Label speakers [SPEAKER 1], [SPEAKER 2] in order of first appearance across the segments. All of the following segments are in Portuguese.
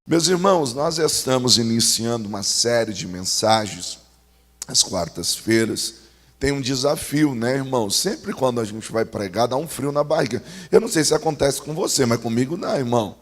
[SPEAKER 1] Meus irmãos, nós estamos iniciando uma série de mensagens às quartas-feiras. Tem um desafio, né, irmão? Sempre quando a gente vai pregar, dá um frio na barriga. Eu não sei se acontece com você, mas comigo não, irmão.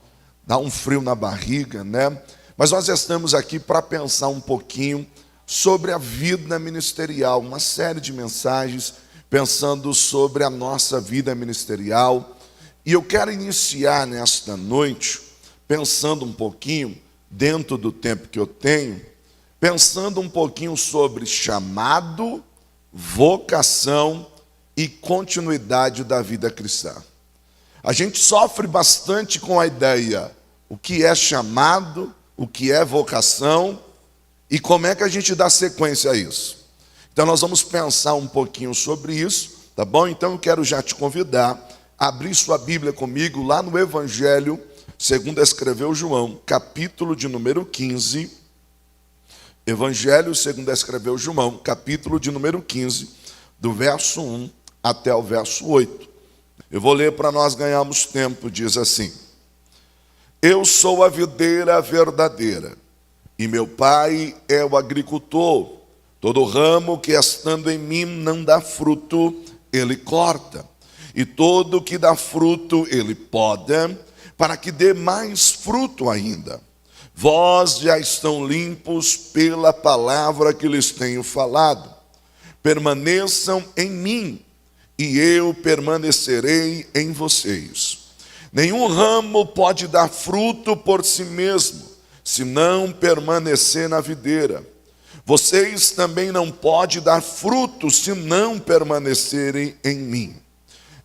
[SPEAKER 1] Dá um frio na barriga, né? Mas nós estamos aqui para pensar um pouquinho sobre a vida ministerial, uma série de mensagens pensando sobre a nossa vida ministerial. E eu quero iniciar nesta noite pensando um pouquinho, dentro do tempo que eu tenho, pensando um pouquinho sobre chamado, vocação e continuidade da vida cristã. A gente sofre bastante com a ideia, o que é chamado, o que é vocação e como é que a gente dá sequência a isso. Então nós vamos pensar um pouquinho sobre isso, tá bom? Então eu quero já te convidar a abrir sua Bíblia comigo lá no Evangelho segundo escreveu João, capítulo de número 15, Evangelho segundo escreveu João, capítulo de número 15, do verso 1 até o verso 8. Eu vou ler para nós ganharmos tempo, diz assim: Eu sou a videira verdadeira, e meu pai é o agricultor. Todo ramo que estando em mim não dá fruto, ele corta, e todo que dá fruto, ele poda, para que dê mais fruto ainda. Vós já estão limpos pela palavra que lhes tenho falado. Permaneçam em mim, e eu permanecerei em vocês. Nenhum ramo pode dar fruto por si mesmo, se não permanecer na videira. Vocês também não podem dar fruto, se não permanecerem em mim.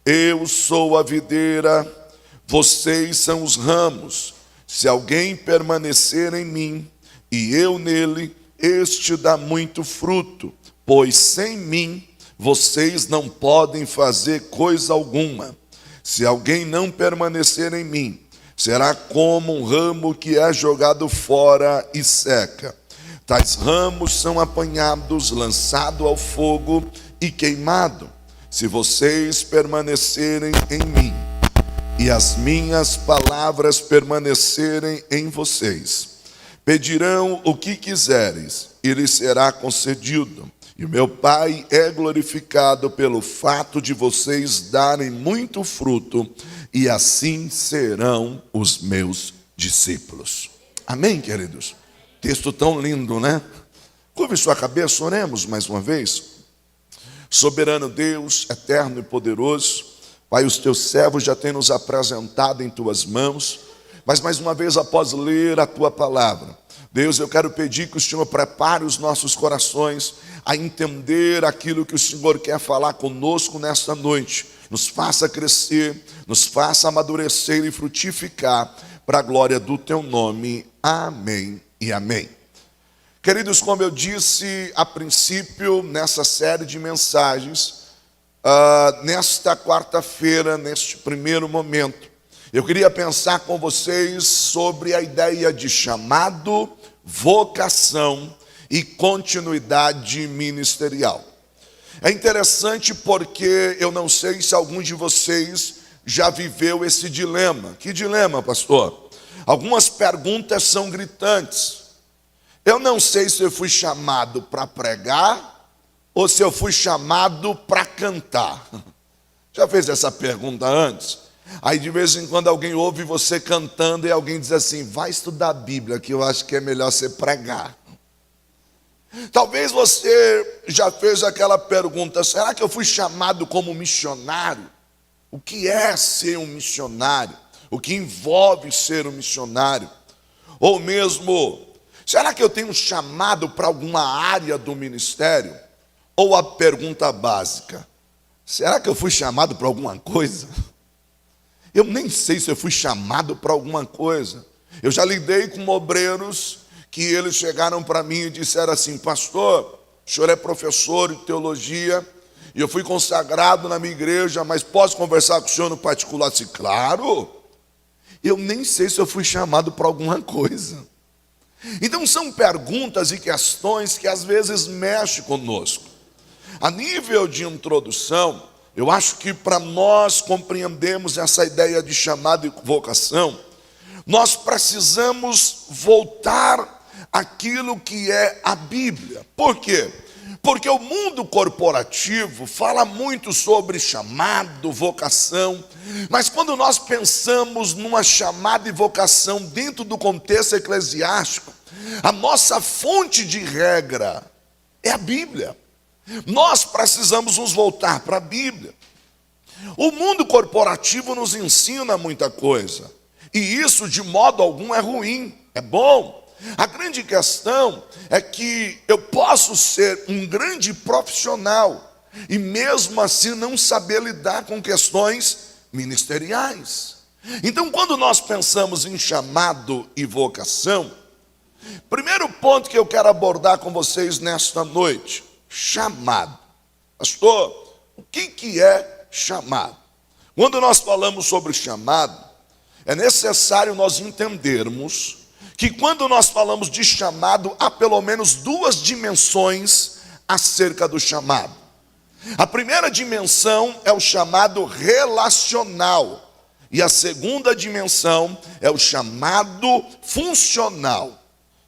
[SPEAKER 1] Eu sou a videira, vocês são os ramos. Se alguém permanecer em mim e eu nele, este dá muito fruto, pois sem mim vocês não podem fazer coisa alguma. Se alguém não permanecer em mim, será como um ramo que é jogado fora e seca. Tais ramos são apanhados, lançados ao fogo e queimados. Se vocês permanecerem em mim, e as minhas palavras permanecerem em vocês, pedirão o que quiseres, e lhes será concedido. E o meu Pai é glorificado pelo fato de vocês darem muito fruto, e assim serão os meus discípulos. Amém, queridos? Texto tão lindo, né? Curve sua cabeça, oremos mais uma vez. Soberano Deus, eterno e poderoso, Pai, os teus servos já têm nos apresentado em tuas mãos, mas mais uma vez após ler a tua palavra, Deus, eu quero pedir que o Senhor prepare os nossos corações a entender aquilo que o Senhor quer falar conosco nesta noite. Nos faça crescer, nos faça amadurecer e frutificar para a glória do teu nome. Amém e amém. Queridos, como eu disse a princípio nessa série de mensagens, nesta quarta-feira, neste primeiro momento, eu queria pensar com vocês sobre a ideia de chamado, vocação e continuidade ministerial. É interessante porque eu não sei se algum de vocês já viveu esse dilema. Que dilema, pastor? Algumas perguntas são gritantes. Eu não sei se eu fui chamado para pregar ou se eu fui chamado para cantar. Já fez essa pergunta antes? Aí de vez em quando alguém ouve você cantando e alguém diz assim: vai estudar a Bíblia, que eu acho que é melhor você pregar. Talvez você já fez aquela pergunta: será que eu fui chamado como missionário? O que é ser um missionário? O que envolve ser um missionário? Ou mesmo, será que eu tenho chamado para alguma área do ministério? Ou a pergunta básica: será que eu fui chamado para alguma coisa? Eu nem sei se eu fui chamado para alguma coisa. Eu já lidei com obreiros que eles chegaram para mim e disseram assim: pastor, o senhor é professor de teologia e eu fui consagrado na minha igreja, mas posso conversar com o senhor no particular? Assim, claro. Eu nem sei se eu fui chamado para alguma coisa. Então são perguntas e questões que às vezes mexem conosco. A nível de introdução, eu acho que para nós compreendermos essa ideia de chamado e vocação, nós precisamos voltar àquilo que é a Bíblia. Por quê? Porque o mundo corporativo fala muito sobre chamado, vocação, mas quando nós pensamos numa chamada e vocação dentro do contexto eclesiástico, a nossa fonte de regra é a Bíblia. Nós precisamos nos voltar para a Bíblia. O mundo corporativo nos ensina muita coisa, e isso de modo algum é ruim, é bom. A grande questão é que eu posso ser um grande profissional e mesmo assim não saber lidar com questões ministeriais. Então, quando nós pensamos em chamado e vocação, primeiro ponto que eu quero abordar com vocês nesta noite: chamado. Pastor, o que é chamado? Quando nós falamos sobre chamado, é necessário nós entendermos que quando nós falamos de chamado, há pelo menos duas dimensões acerca do chamado. A primeira dimensão é o chamado relacional, e a segunda dimensão é o chamado funcional.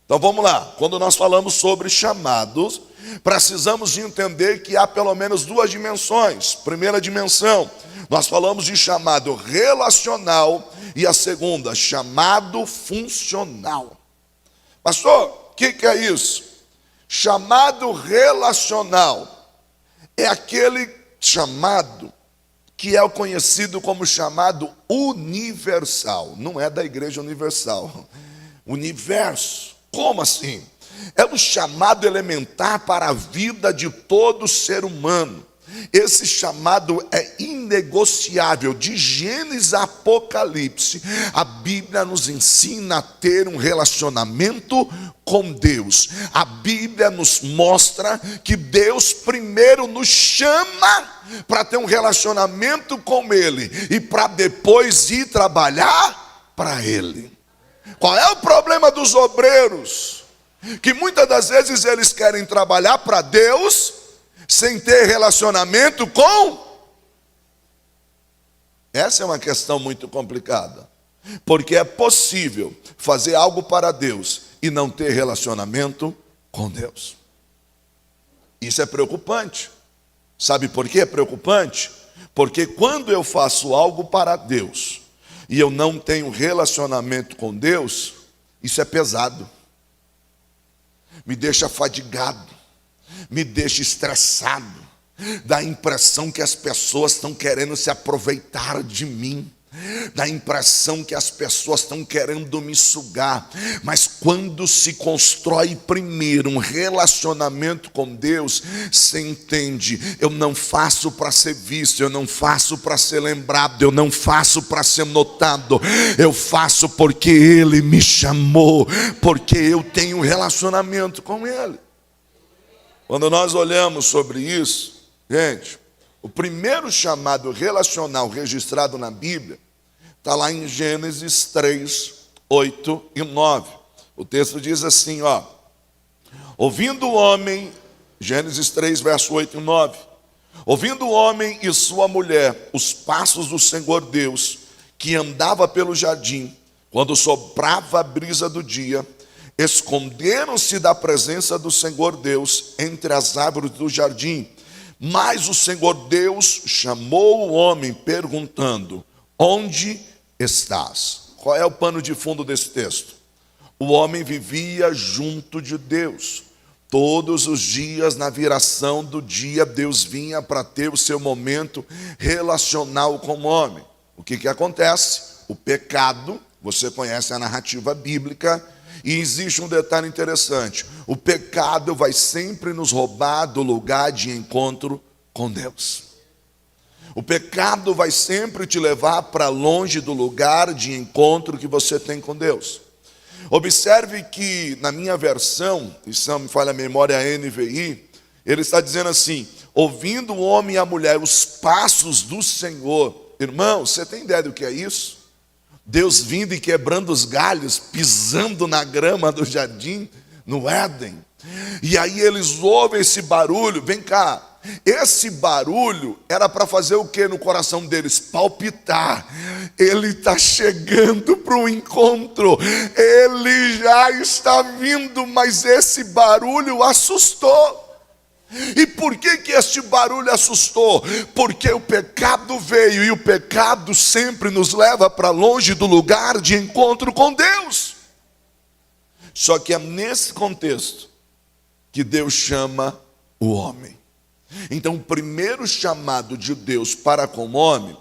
[SPEAKER 1] Então vamos lá, quando nós falamos sobre chamados, precisamos de entender que há pelo menos duas dimensões. Primeira dimensão, nós falamos de chamado relacional, e a segunda, chamado funcional. Pastor, o que é isso? Chamado relacional é aquele chamado que é o conhecido como chamado universal. Não é da Igreja Universal. Universo. Como assim? É o chamado elementar para a vida de todo ser humano. Esse chamado é inegociável. De Gênesis a Apocalipse, a Bíblia nos ensina a ter um relacionamento com Deus. A Bíblia nos mostra que Deus primeiro nos chama para ter um relacionamento com Ele e para depois ir trabalhar para Ele. Qual é o problema dos obreiros? Que muitas das vezes eles querem trabalhar para Deus sem ter relacionamento com. Essa é uma questão muito complicada, porque é possível fazer algo para Deus e não ter relacionamento com Deus. Isso é preocupante. Sabe por que é preocupante? Porque quando eu faço algo para Deus e eu não tenho relacionamento com Deus, isso é pesado, me deixa fadigado, me deixa estressado, dá a impressão que as pessoas estão querendo se aproveitar de mim, dá a impressão que as pessoas estão querendo me sugar. Mas quando se constrói primeiro um relacionamento com Deus, você entende, eu não faço para ser visto, eu não faço para ser lembrado, eu não faço para ser notado, eu faço porque Ele me chamou, porque eu tenho um relacionamento com Ele. Quando nós olhamos sobre isso, gente, o primeiro chamado relacional registrado na Bíblia está lá em Gênesis 3, 8 e 9. O texto diz assim, ouvindo o homem, Gênesis 3, verso 8 e 9. Ouvindo o homem e sua mulher os passos do Senhor Deus, que andava pelo jardim, quando soprava a brisa do dia, esconderam-se da presença do Senhor Deus entre as árvores do jardim. Mas o Senhor Deus chamou o homem perguntando: onde estás? Qual é o pano de fundo desse texto? O homem vivia junto de Deus. Todos os dias, na viração do dia, Deus vinha para ter o seu momento relacional com o homem. O que acontece? O pecado, você conhece a narrativa bíblica, e existe um detalhe interessante: o pecado vai sempre nos roubar do lugar de encontro com Deus. O pecado vai sempre te levar para longe do lugar de encontro que você tem com Deus. Observe que na minha versão, e se não me falha a memória, a NVI, ele está dizendo assim: ouvindo o homem e a mulher os passos do Senhor. Irmão, você tem ideia do que é isso? Deus vindo e quebrando os galhos, pisando na grama do jardim, no Éden. E aí eles ouvem esse barulho. Vem cá, esse barulho era para fazer o que no coração deles? Palpitar. Ele está chegando para o encontro, ele já está vindo, mas esse barulho assustou. E por que este barulho assustou? Porque o pecado veio, e o pecado sempre nos leva para longe do lugar de encontro com Deus. Só que é nesse contexto que Deus chama o homem. Então, o primeiro chamado de Deus para com o homem,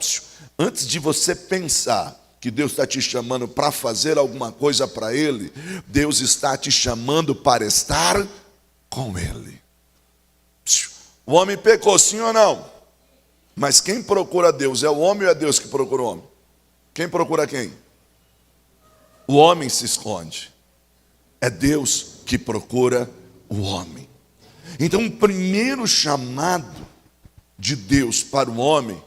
[SPEAKER 1] antes de você pensar que Deus está te chamando para fazer alguma coisa para Ele, Deus está te chamando para estar com Ele. O homem pecou, sim ou não? Mas quem procura Deus? É o homem ou é Deus que procura o homem? Quem procura quem? O homem se esconde. É Deus que procura o homem. Então, o primeiro chamado de Deus para o homem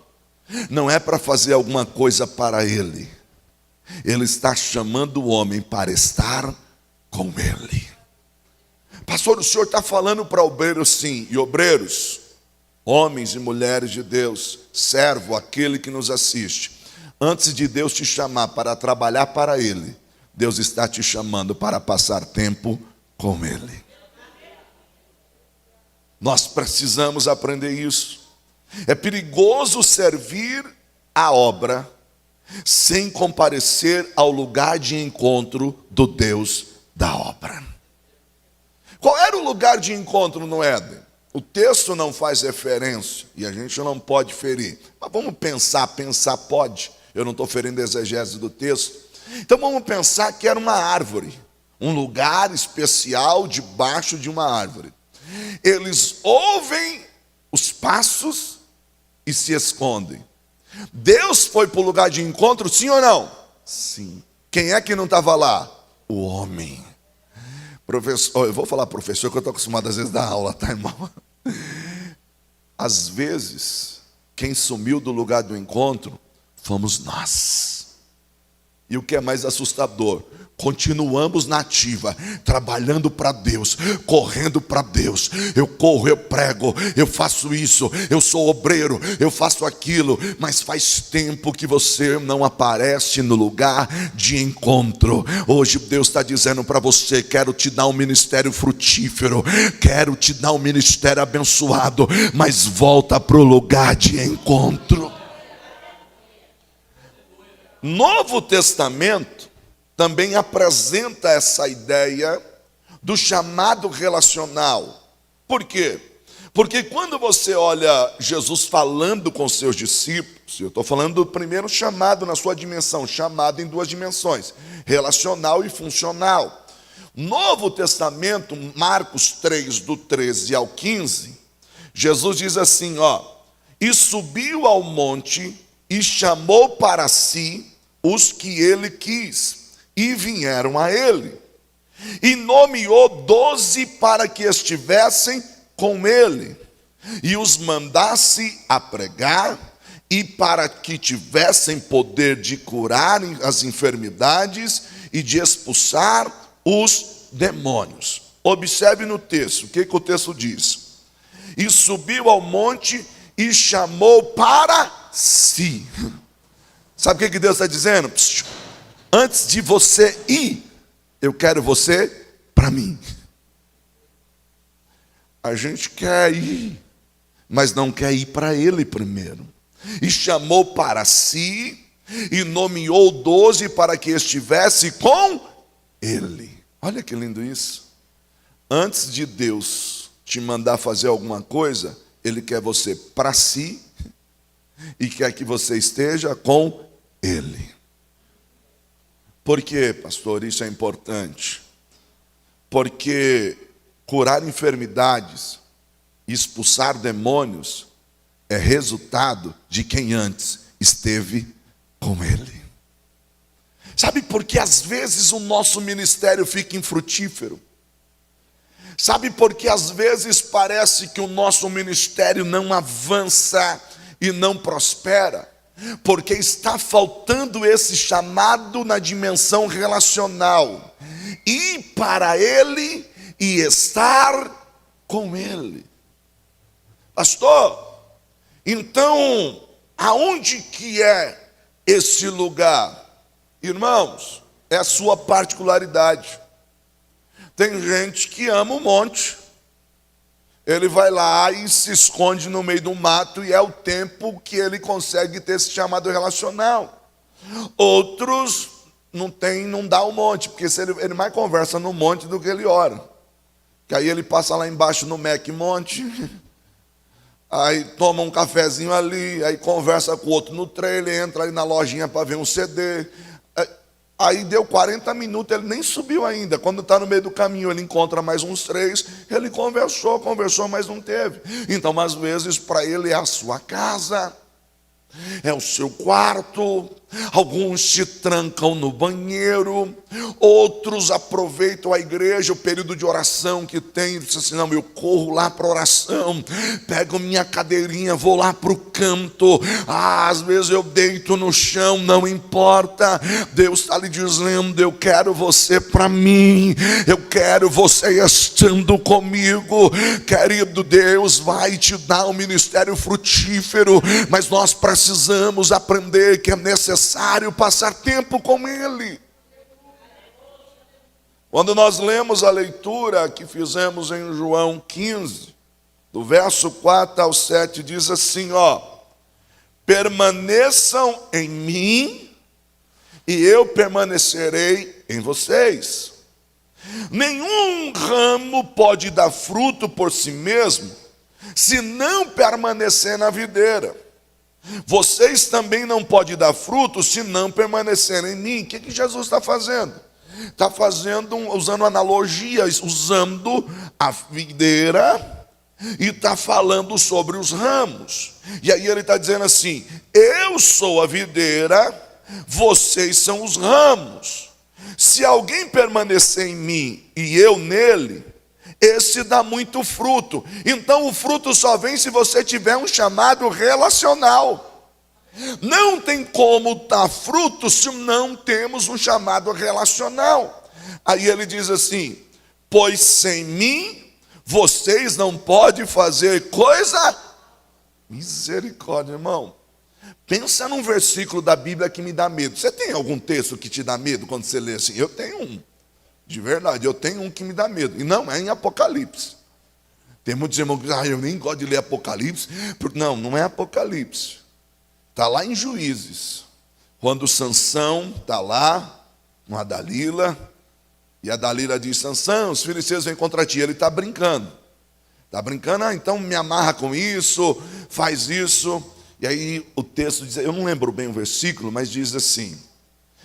[SPEAKER 1] não é para fazer alguma coisa para ele. Ele está chamando o homem para estar com ele. Pastor, o senhor está falando para obreiros, sim. E obreiros, homens e mulheres de Deus, servo, aquele que nos assiste, antes de Deus te chamar para trabalhar para Ele, Deus está te chamando para passar tempo com Ele. Nós precisamos aprender isso. É perigoso servir a obra sem comparecer ao lugar de encontro do Deus da obra. Qual era o lugar de encontro no Éden? O texto não faz referência e a gente não pode ferir. Mas vamos pensar pode. Eu não estou ferindo a exegese do texto. Então vamos pensar que era uma árvore, um lugar especial debaixo de uma árvore. Eles ouvem os passos e se escondem. Deus foi para o lugar de encontro, sim ou não? Sim. Quem é que não estava lá? O homem. Professor, eu vou falar professor, que eu estou acostumado às vezes a dar aula, tá, irmão? Às vezes, quem sumiu do lugar do encontro fomos nós. E o que é mais assustador, continuamos na ativa, trabalhando para Deus, correndo para Deus. Eu corro, eu prego, eu faço isso, eu sou obreiro, eu faço aquilo, mas faz tempo que você não aparece no lugar de encontro. Hoje Deus está dizendo para você: quero te dar um ministério frutífero, quero te dar um ministério abençoado, mas volta para o lugar de encontro. Novo Testamento também apresenta essa ideia do chamado relacional. Por quê? Porque quando você olha Jesus falando com seus discípulos, eu estou falando do primeiro chamado na sua dimensão, chamado em duas dimensões, relacional e funcional. Novo Testamento, Marcos 3, do 13 ao 15, Jesus diz assim, e subiu ao monte e chamou para si os que ele quis, e vieram a ele, e nomeou 12 para que estivessem com ele, e os mandasse a pregar, e para que tivessem poder de curar as enfermidades, e de expulsar os demônios. Observe no texto, o que o texto diz? E subiu ao monte, e chamou para si. Sabe o que Deus está dizendo? Antes de você ir, eu quero você para mim. A gente quer ir, mas não quer ir para Ele primeiro. E chamou para si, e nomeou 12 para que estivesse com Ele. Olha que lindo isso. Antes de Deus te mandar fazer alguma coisa, Ele quer você para si, e quer que você esteja com Ele. Por quê, pastor? Isso é importante. Porque curar enfermidades, expulsar demônios, é resultado de quem antes esteve com Ele. Sabe por que às vezes o nosso ministério fica infrutífero? Sabe por que às vezes parece que o nosso ministério não avança e não prospera? Porque está faltando esse chamado na dimensão relacional. Ir para Ele e estar com Ele. Pastor, então, aonde que é esse lugar? Irmãos, é a sua particularidade. Tem gente que ama o monte. Ele vai lá e se esconde no meio do mato e é o tempo que ele consegue ter esse chamado relacional. Outros não dá o monte, porque ele mais conversa no monte do que ele ora. Que aí ele passa lá embaixo no Mac Monte, aí toma um cafezinho ali, aí conversa com o outro no trailer, entra ali na lojinha para ver um CD. Aí deu 40 minutos, ele nem subiu ainda. Quando está no meio do caminho, ele encontra mais uns 3. Ele conversou, mas não teve. Então, às vezes, para ele é a sua casa, é o seu quarto. Alguns se trancam no banheiro, outros aproveitam a igreja, o período de oração que tem, dizem assim, não, eu corro lá para oração, pego minha cadeirinha, vou lá para o canto, às vezes eu deito no chão, não importa, Deus está lhe dizendo, eu quero você para mim, eu quero você estando comigo, querido, Deus vai te dar um ministério frutífero, mas nós precisamos aprender que é necessário passar tempo com Ele. Quando nós lemos a leitura que fizemos em João 15, do verso 4 ao 7, diz assim, permaneçam em mim e eu permanecerei em vocês. Nenhum ramo pode dar fruto por si mesmo, se não permanecer na videira. Vocês também não podem dar fruto se não permanecerem em mim. O que Jesus está fazendo? Está usando analogias, usando a videira e está falando sobre os ramos. E aí ele está dizendo assim, eu sou a videira, vocês são os ramos. Se alguém permanecer em mim e eu nele, esse dá muito fruto. Então o fruto só vem se você tiver um chamado relacional. Não tem como dar fruto se não temos um chamado relacional. Aí ele diz assim, pois sem mim vocês não podem fazer coisa. Misericórdia, irmão. Pensa num versículo da Bíblia que me dá medo. Você tem algum texto que te dá medo quando você lê assim? Eu tenho um. De verdade, eu tenho um que me dá medo. E não é em Apocalipse. Tem muitos irmãos que dizem, eu nem gosto de ler Apocalipse. Não é Apocalipse. Está lá em Juízes. Quando Sansão está lá, com a Dalila. E a Dalila diz, Sansão, os filisteus vêm contra ti. Ele está brincando. Está brincando, então me amarra com isso, faz isso. E aí o texto diz, eu não lembro bem o versículo, mas diz assim,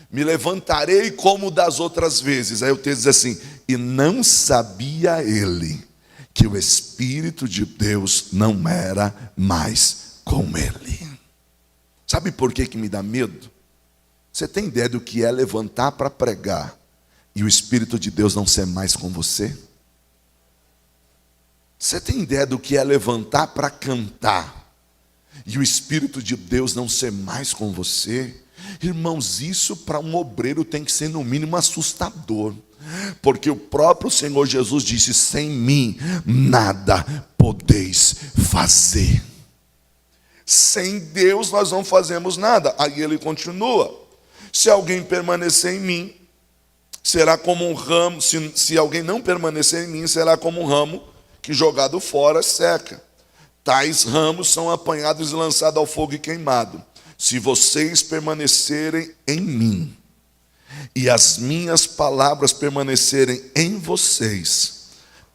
[SPEAKER 1] me levantarei como das outras vezes. Aí o texto diz assim, e não sabia ele que o Espírito de Deus não era mais com ele. Sabe por que me dá medo? Você tem ideia do que é levantar para pregar e o Espírito de Deus não ser mais com você? Você tem ideia do que é levantar para cantar e o Espírito de Deus não ser mais com você? Irmãos, isso para um obreiro tem que ser no mínimo assustador, porque o próprio Senhor Jesus disse, sem mim nada podeis fazer. Sem Deus nós não fazemos nada. Aí ele continua, se alguém permanecer em mim, será como um ramo, se alguém não permanecer em mim, será como um ramo que jogado fora seca. Tais ramos são apanhados e lançados ao fogo e queimados. Se vocês permanecerem em mim e as minhas palavras permanecerem em vocês,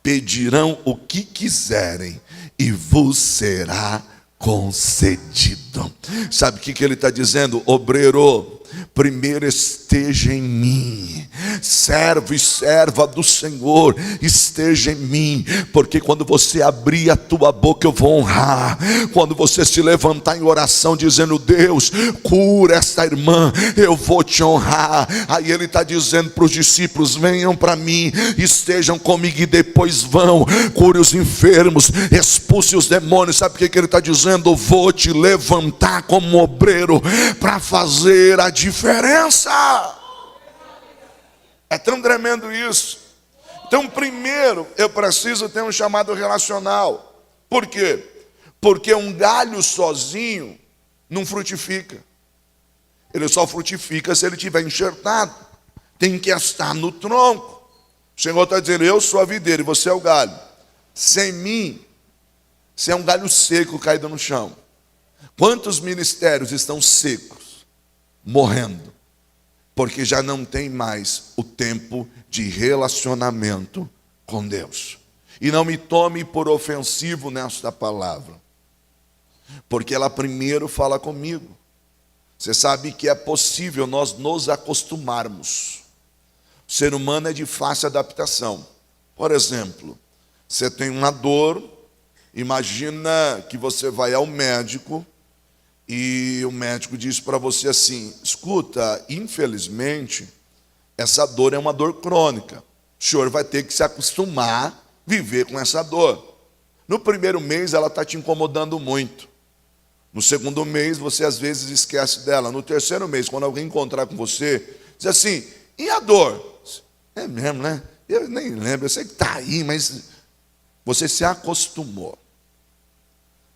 [SPEAKER 1] pedirão o que quiserem e vos será concedido. Sabe o que ele está dizendo? Obreiro, primeiro esteja em mim. Servo e serva do Senhor, esteja em mim, porque quando você abrir a tua boca eu vou honrar. Quando você se levantar em oração dizendo, Deus, cura esta irmã, eu vou te honrar. Aí ele está dizendo para os discípulos, venham para mim, estejam comigo e depois vão, cure os enfermos, expulse os demônios. Sabe o que ele está dizendo? Vou te levantar como obreiro para fazer a diferença. É tão tremendo isso. Então, primeiro, eu preciso ter um chamado relacional. Por quê? Porque um galho sozinho não frutifica. Ele só frutifica se ele estiver enxertado. Tem que estar no tronco. O Senhor está dizendo, eu sou a videira e você é o galho. Sem mim, você é um galho seco caído no chão. Quantos ministérios estão secos, morrendo, porque já não tem mais o tempo de relacionamento com Deus? E não me tome por ofensivo nesta palavra, porque ela primeiro fala comigo. Você sabe que é possível nós nos acostumarmos. O ser humano é de fácil adaptação. Por exemplo, você tem uma dor, imagina que você vai ao médico e o médico diz para você assim, escuta, infelizmente, essa dor é uma dor crônica. O senhor vai ter que se acostumar a viver com essa dor. No primeiro mês ela está te incomodando muito. No segundo mês você às vezes esquece dela. No terceiro mês, quando alguém encontrar com você, diz assim, e a dor? É mesmo, né? Eu nem lembro, eu sei que está aí, mas você se acostumou.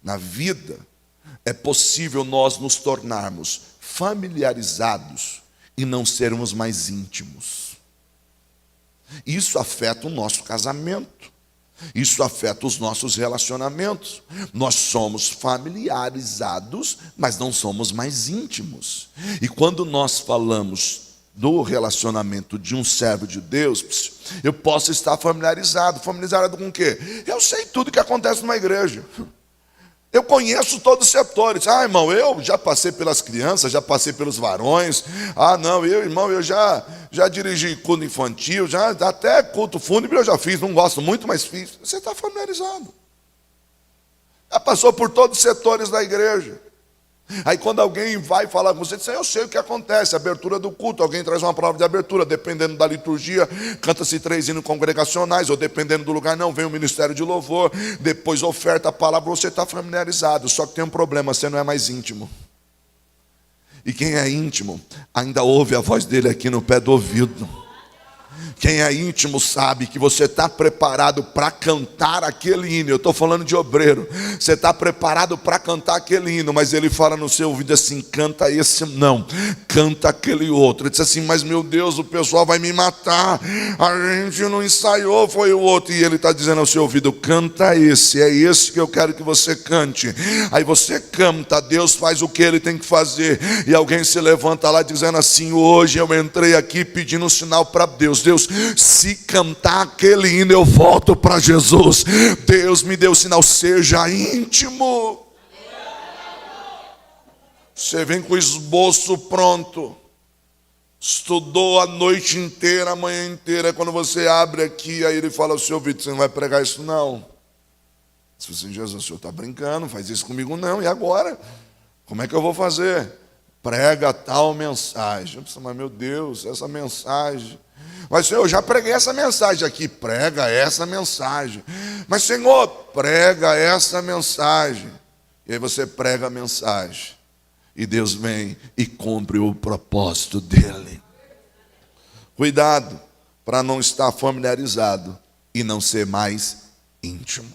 [SPEAKER 1] Na vida, é possível nós nos tornarmos familiarizados e não sermos mais íntimos. Isso afeta o nosso casamento. Isso afeta os nossos relacionamentos. Nós somos familiarizados, mas não somos mais íntimos. E quando nós falamos do relacionamento de um servo de Deus, eu posso estar familiarizado. Familiarizado com o quê? Eu sei tudo que acontece numa igreja. Eu conheço todos os setores. Ah, irmão, eu já passei pelas crianças, já passei pelos varões. Ah, não, irmão, eu já dirigi culto infantil, já até culto fúnebre eu já fiz. Não gosto muito, mas fiz. Você está familiarizado. Já passou por todos os setores da igreja. Aí quando alguém vai falar com você, diz, eu sei o que acontece, abertura do culto, alguém traz uma palavra de abertura, dependendo da liturgia, canta-se 3 hinos congregacionais, ou dependendo do lugar, não, vem o ministério de louvor, depois oferta a palavra, você está familiarizado, só que tem um problema, você não é mais íntimo. E quem é íntimo, ainda ouve a voz dele aqui no pé do ouvido. Quem é íntimo sabe que você está preparado para cantar aquele hino. Eu estou falando de obreiro. Você está preparado para cantar aquele hino, mas ele fala no seu ouvido assim, canta esse não, canta aquele outro. Ele diz assim, mas meu Deus, o pessoal vai me matar, a gente não ensaiou, foi o outro. E ele está dizendo ao seu ouvido, canta esse, é esse que eu quero que você cante. Aí você canta, Deus faz o que ele tem que fazer. E alguém se levanta lá dizendo assim, hoje eu entrei aqui pedindo um sinal para Deus. Deus, se cantar aquele hino, eu volto para Jesus. Deus me deu o sinal, seja íntimo. Você vem com o esboço pronto, estudou a noite inteira, a manhã inteira. Quando você abre aqui, aí ele fala ao seu ouvido, você não vai pregar isso não. Se você, Jesus, o senhor está brincando, não faz isso comigo não. E agora? Como é que eu vou fazer? Prega tal mensagem. Eu penso, mas meu Deus, essa mensagem. Mas Senhor, eu já preguei essa mensagem aqui. Prega essa mensagem. Mas Senhor, prega essa mensagem. E aí você prega a mensagem. E Deus vem e cumpre o propósito dele. Cuidado para não estar familiarizado e não ser mais íntimo.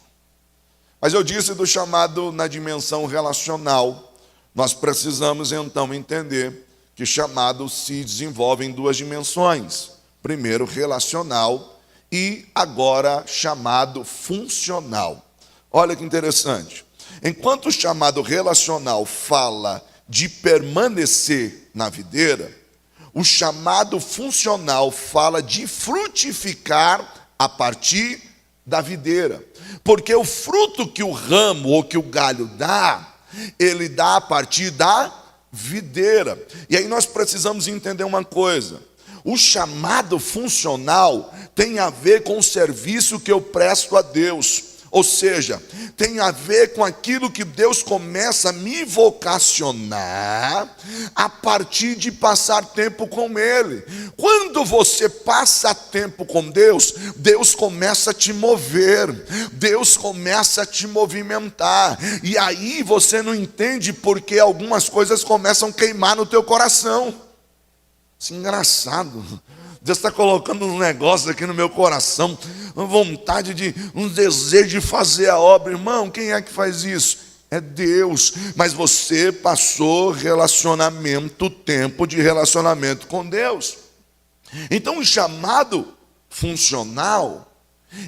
[SPEAKER 1] Mas eu disse do chamado na dimensão relacional. Nós precisamos então entender que chamado se desenvolve em 2 dimensões. Primeiro relacional e agora chamado funcional. Olha que interessante. Enquanto o chamado relacional fala de permanecer na videira, o chamado funcional fala de frutificar a partir da videira. Porque o fruto que o ramo ou que o galho dá, ele dá a partir da videira. E aí nós precisamos entender uma coisa. O chamado funcional tem a ver com o serviço que eu presto a Deus. Ou seja, tem a ver com aquilo que Deus começa a me vocacionar a partir de passar tempo com Ele. Quando você passa tempo com Deus, Deus começa a te mover, Deus começa a te movimentar. E aí você não entende porque algumas coisas começam a queimar no teu coração. Isso é engraçado. Deus está colocando um negócio aqui no meu coração, uma vontade um desejo de fazer a obra. Irmão, quem é que faz isso? é Deus. Mas você passou tempo de relacionamento com Deus. Então o chamado funcional,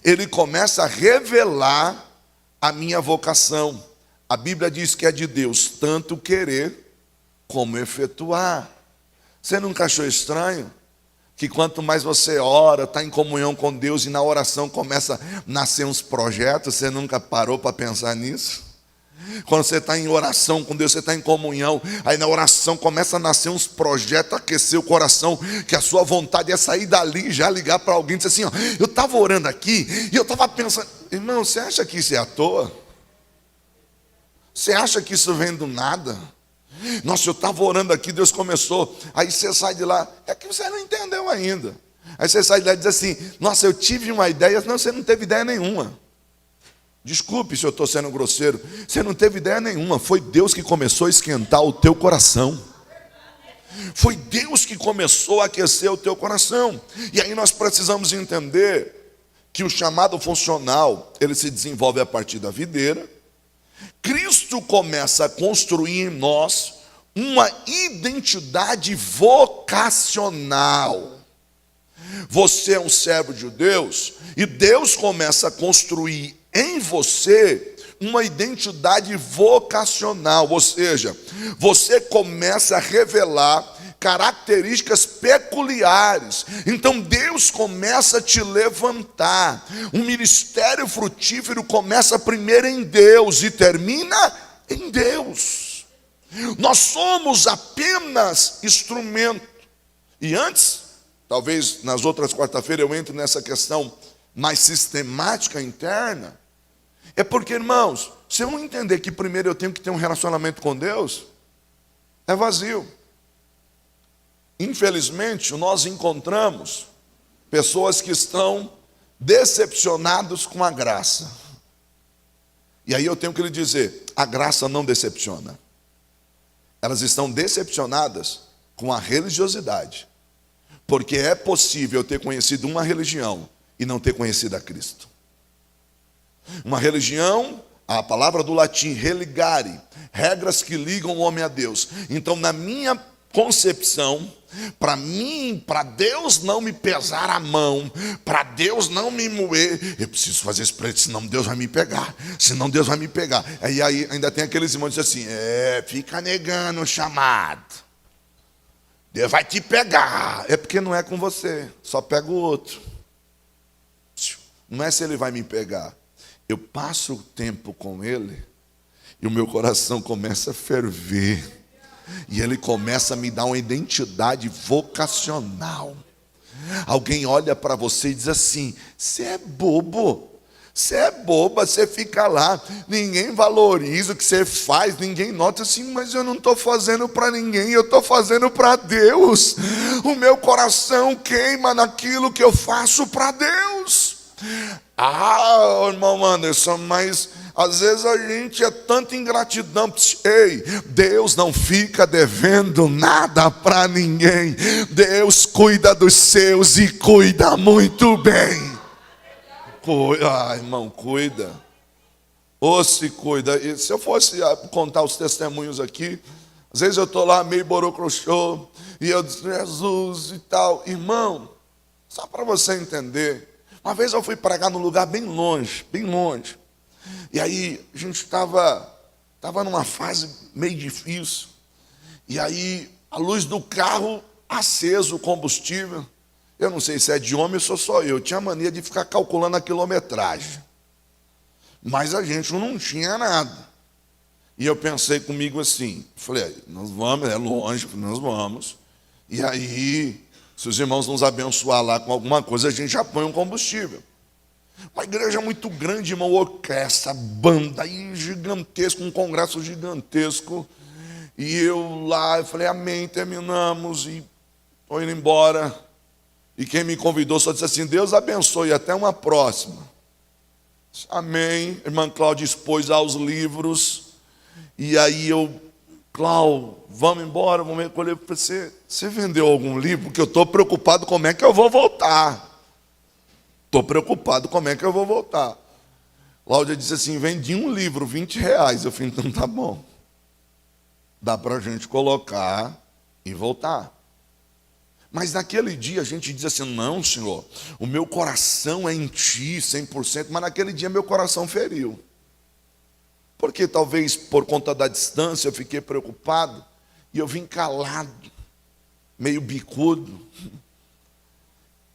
[SPEAKER 1] ele começa a revelar a minha vocação. A Bíblia diz que é de Deus tanto querer como efetuar. Você nunca achou estranho que quanto mais você ora, está em comunhão com Deus, e na oração começa a nascer uns projetos? Você nunca parou para pensar nisso? Quando você está em oração com Deus, você está em comunhão, aí na oração começa a nascer uns projetos, aquecer o coração, que a sua vontade é sair dali e já ligar para alguém e dizer assim, ó, eu estava orando aqui e eu estava pensando, irmão, você acha que isso é à toa? Você acha que isso vem do nada? Nossa, eu estava orando aqui, Deus começou, aí você sai de lá, é que você não entendeu ainda. Aí você sai de lá e diz assim, nossa, eu tive uma ideia. Não, você não teve ideia nenhuma. Desculpe se eu estou sendo grosseiro, você não teve ideia nenhuma, foi Deus que começou a esquentar o teu coração. Foi Deus que começou a aquecer o teu coração. E aí nós precisamos entender que o chamado funcional, ele se desenvolve a partir da videira. Cristo começa a construir em nós uma identidade vocacional. Você é um servo de Deus, e Deus começa a construir em você uma identidade vocacional, ou seja, você começa a revelar características peculiares. Então Deus começa a te levantar. Um ministério frutífero começa primeiro em Deus e termina em Deus. Nós somos apenas instrumento. E antes, talvez nas outras quarta-feiras eu entre nessa questão mais sistemática interna, é porque, irmãos, se eu não entender que primeiro eu tenho que ter um relacionamento com Deus, é vazio. Infelizmente, nós encontramos pessoas que estão decepcionados com a graça. E aí eu tenho que lhe dizer, a graça não decepciona. Elas estão decepcionadas com a religiosidade. Porque é possível ter conhecido uma religião e não ter conhecido a Cristo. Uma religião, a palavra do latim, religare, regras que ligam o homem a Deus. Então, na minha concepção, para mim, para Deus não me pesar a mão, para Deus não me moer, eu preciso fazer isso para ele, senão Deus vai me pegar, senão Deus vai me pegar. Aí ainda tem aqueles irmãos que dizem assim, fica negando o chamado, Deus vai te pegar. É porque não é com você, só pega o outro. Não é se ele vai me pegar. Eu passo o tempo com ele e o meu coração começa a ferver. E ele começa a me dar uma identidade vocacional. Alguém olha para você e diz assim, você é bobo. Você é boba, você fica lá, ninguém valoriza o que você faz, ninguém nota assim, mas eu não estou fazendo para ninguém, eu estou fazendo para Deus. O meu coração queima naquilo que eu faço para Deus. Irmão Anderson, mas às vezes a gente é tanta ingratidão. Ei, Deus não fica devendo nada para ninguém. Deus cuida dos seus e cuida muito bem. Irmão, cuida. Ou se cuida. E se eu fosse contar os testemunhos aqui, às vezes eu estou lá meio borocrochô, e eu digo, Jesus e tal. Irmão, só para você entender, uma vez eu fui pregar num lugar bem longe, bem longe. E aí a gente estava numa fase meio difícil. E aí a luz do carro aceso, o combustível. Eu não sei se é de homem ou sou só eu. Tinha mania de ficar calculando a quilometragem. Mas a gente não tinha nada. E eu pensei comigo assim, falei, nós vamos, é longe, nós vamos. E aí, se os irmãos nos abençoar lá com alguma coisa, a gente já põe um combustível. Uma igreja muito grande, uma orquestra, banda aí gigantesco, um congresso gigantesco. E eu lá, eu falei, amém, terminamos e estou indo embora. E quem me convidou só disse assim, Deus abençoe, até uma próxima. Amém. Irmã Cláudia expôs aos livros. E aí Cláudio, vamos embora, vamos recolher. Você vendeu algum livro? Porque eu estou preocupado como é que eu vou voltar. Estou preocupado como é que eu vou voltar. Cláudia disse assim: vendi um livro, R$ 20. Eu falei: então tá bom. Dá para a gente colocar e voltar. Mas naquele dia a gente diz assim: não, Senhor, o meu coração é em Ti 100%, mas naquele dia meu coração feriu. Porque talvez por conta da distância eu fiquei preocupado e eu vim calado, meio bicudo.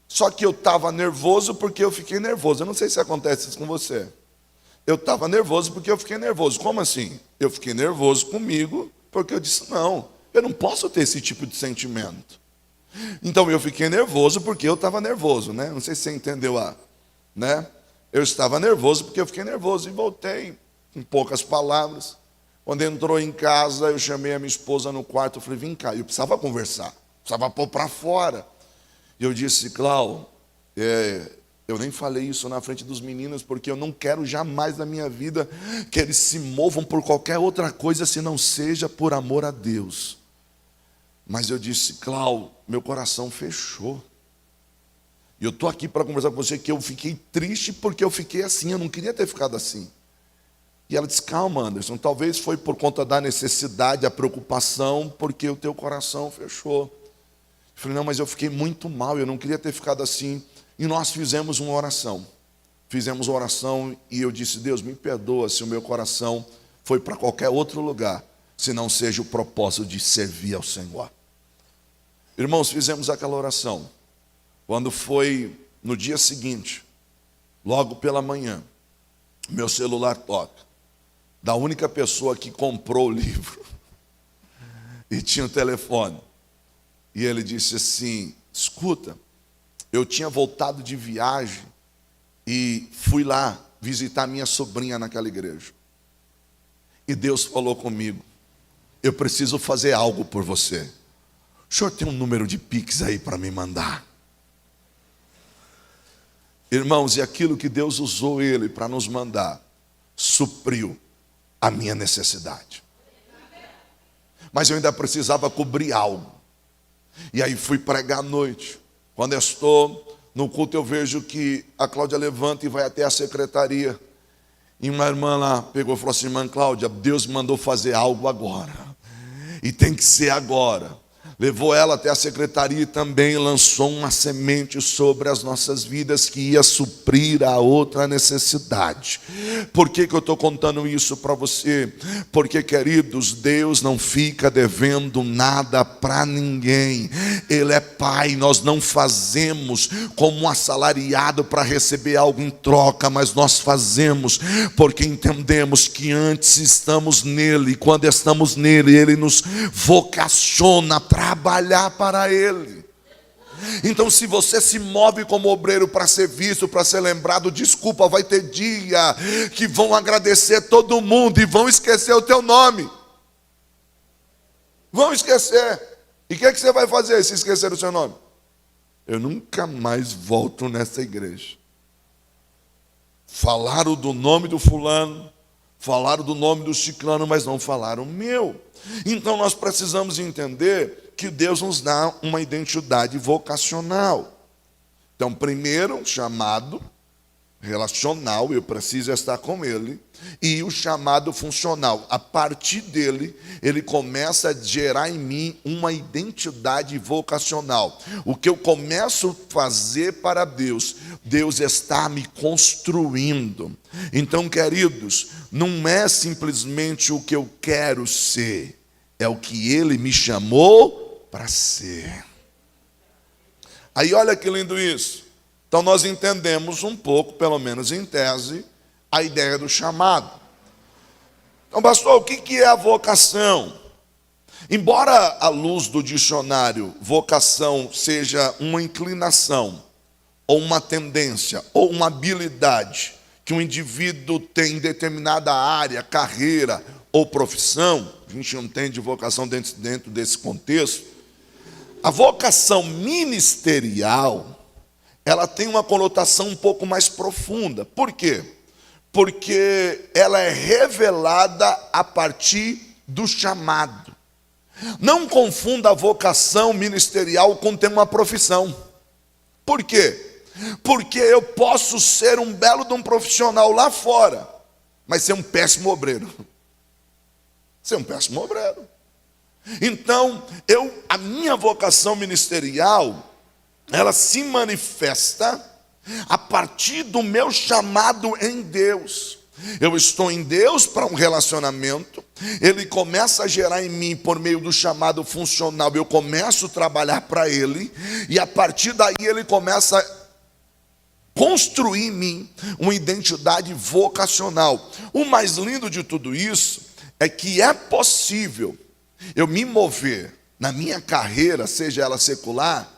[SPEAKER 1] Só que eu estava nervoso porque eu fiquei nervoso. Eu não sei se acontece isso com você. Eu estava nervoso porque eu fiquei nervoso. Como assim? Eu fiquei nervoso comigo porque eu disse: não, eu não posso ter esse tipo de sentimento. Então eu fiquei nervoso porque eu estava nervoso, né? Não sei se você entendeu né? Eu estava nervoso porque eu fiquei nervoso e voltei com poucas palavras. Quando entrou em casa, eu chamei a minha esposa no quarto, eu falei: vem cá, eu precisava conversar, precisava pôr para fora. E eu disse: Cláudio, eu nem falei isso na frente dos meninos, porque eu não quero jamais na minha vida que eles se movam por qualquer outra coisa, se não seja por amor a Deus. Mas eu disse: Cláudio, meu coração fechou. E eu estou aqui para conversar com você que eu fiquei triste porque eu fiquei assim, eu não queria ter ficado assim. E ela disse: calma, Anderson, talvez foi por conta da necessidade, a preocupação, porque o teu coração fechou. Eu falei: não, mas eu fiquei muito mal, eu não queria ter ficado assim. E nós fizemos uma oração. Fizemos uma oração e eu disse: Deus, me perdoa se o meu coração foi para qualquer outro lugar, se não seja o propósito de servir ao Senhor. Irmãos, fizemos aquela oração. Quando foi no dia seguinte, logo pela manhã, meu celular toca, da única pessoa que comprou o livro e tinha o telefone. E ele disse assim: escuta, eu tinha voltado de viagem e fui lá visitar minha sobrinha naquela igreja. E Deus falou comigo: eu preciso fazer algo por você. O senhor tem um número de Pix aí para me mandar? Irmãos, e aquilo que Deus usou ele para nos mandar, supriu a minha necessidade. Mas eu ainda precisava cobrir algo. E aí fui pregar à noite. Quando eu estou no culto, eu vejo que a Cláudia levanta e vai até a secretaria. E uma irmã lá pegou e falou assim: irmã Cláudia, Deus mandou fazer algo agora. E tem que ser agora. Levou ela até a secretaria e também lançou uma semente sobre as nossas vidas que ia suprir a outra necessidade. Por que eu estou contando isso para você? Porque, queridos, Deus não fica devendo nada para ninguém. Ele é Pai, nós não fazemos como um assalariado para receber algo em troca, mas nós fazemos porque entendemos que antes estamos nele, e quando estamos nele, ele nos vocaciona para trabalhar para Ele. Então, se você se move como obreiro para ser visto, para ser lembrado, desculpa, vai ter dia que vão agradecer todo mundo e vão esquecer o teu nome. Vão esquecer. E o que você vai fazer se esquecer o seu nome? Eu nunca mais volto nessa igreja. Falaram do nome do fulano, falaram do nome do ciclano, mas não falaram o meu. Então nós precisamos entender que Deus nos dá uma identidade vocacional. Então, primeiro, chamado relacional, eu preciso estar com Ele, e o chamado funcional. A partir dele, ele começa a gerar em mim uma identidade vocacional. O que eu começo a fazer para Deus, Deus está me construindo. Então, queridos, não é simplesmente o que eu quero ser, é o que Ele me chamou para ser. Aí olha que lindo isso. Então nós entendemos um pouco, pelo menos em tese, a ideia do chamado. Então, pastor, o que é a vocação? Embora à luz do dicionário, vocação seja uma inclinação, ou uma tendência, ou uma habilidade que um indivíduo tem em determinada área, carreira ou profissão, a gente não entende vocação dentro desse contexto. A vocação ministerial, ela tem uma conotação um pouco mais profunda. Por quê? Porque ela é revelada a partir do chamado. Não confunda a vocação ministerial com ter uma profissão. Por quê? Porque eu posso ser um belo de um profissional lá fora, mas ser um péssimo obreiro. Ser um péssimo obreiro. Então, a minha vocação ministerial, ela se manifesta a partir do meu chamado em Deus. Eu estou em Deus para um relacionamento, Ele começa a gerar em mim por meio do chamado funcional, eu começo a trabalhar para Ele, e a partir daí Ele começa a construir em mim uma identidade vocacional. O mais lindo de tudo isso é que é possível eu me mover na minha carreira, seja ela secular,